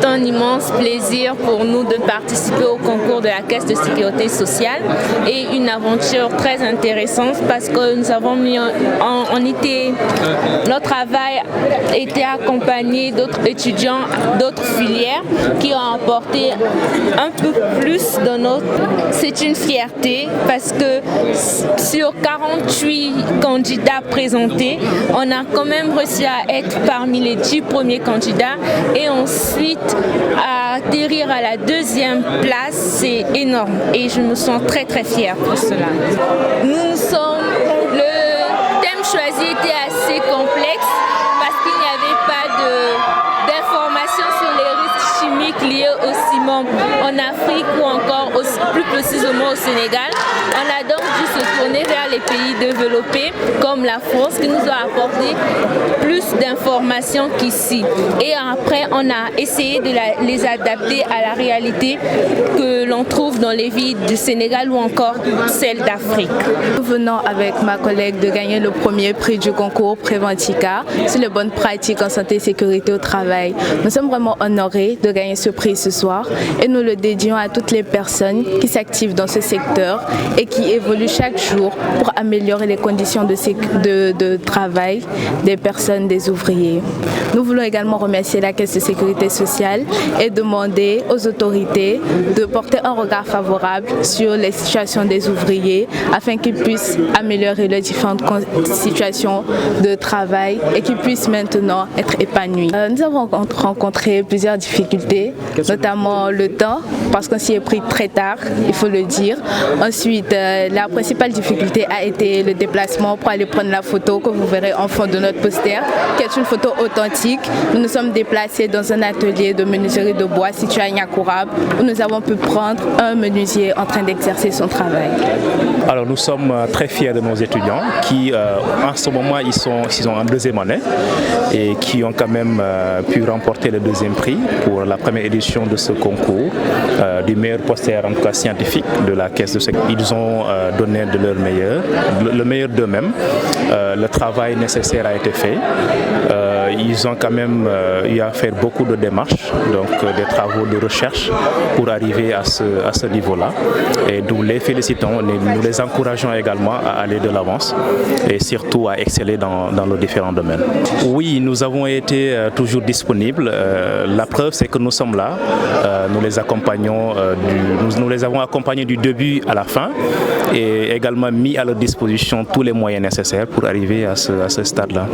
un immense plaisir pour nous de participer au concours de la Caisse de sécurité sociale et une aventure très intéressante parce que nous avons mis notre travail était accompagné d'autres étudiants, d'autres filières qui ont apporté un peu plus de notre... C'est une fierté parce que sur 48 candidats présentés, on a quand même réussi à être parmi les 10 premiers candidats et ensuite atterrir à la deuxième place, c'est énorme et je me sens très très fière pour cela. Le thème choisi était assez complexe parce qu'il n'y avait pas d'informations sur les risques chimiques liés au ciment en Afrique ou encore plus précisément au Sénégal. On a donc dû se tourner vers les pays développés comme la France qui nous a apporté plus d'informations qu'ici. Et après, on a essayé de les adapter à la réalité que l'on trouve dans les villes du Sénégal ou encore celles d'Afrique. Nous venons avec ma collègue de gagner le premier prix du concours Préventica sur les bonnes pratiques en santé et sécurité au travail. Nous sommes vraiment honorés de gagner ce prix ce soir et nous le dédions à toutes les personnes qui s'activent dans ce secteur et qui évoluent chaque jour pour améliorer les conditions de travail des personnes, des ouvriers. Nous voulons également remercier la Caisse de sécurité sociale et demander aux autorités de porter un regard favorable sur les situations des ouvriers afin qu'ils puissent améliorer leurs différentes situations de travail et qu'ils puissent maintenant être épanouis. Nous avons rencontré plusieurs difficultés, notamment le temps, parce qu'on s'y est pris très tard, il faut le dire. Ensuite, la principale difficulté a été le déplacement pour aller prendre la photo que vous verrez en fond de notre poster, qui est une photo authentique. Nous nous sommes déplacés dans un atelier de menuiserie de bois situé à Nyakourab, où nous avons pu prendre un menuisier en train d'exercer son travail. Alors nous sommes très fiers de nos étudiants qui en ce moment ils sont en deuxième année et qui ont quand même pu remporter le deuxième prix pour la première édition de ce concours du meilleur poster en tout cas scientifique de la Caisse de sécurité. Ils ont donné de leur meilleur, le meilleur d'eux-mêmes. Le travail nécessaire a été fait. Ils ont quand même eu à faire beaucoup de démarches, donc des travaux de recherche pour arriver à ce niveau-là. Et nous les félicitons, nous les encourageons également à aller de l'avance et surtout à exceller dans nos différents domaines. Oui, nous avons été toujours disponibles. La preuve, c'est que nous sommes là. Nous les accompagnons, nous les avons accompagnés du début à la fin et également mis à leur disposition tous les moyens nécessaires pour arriver à ce stade-là.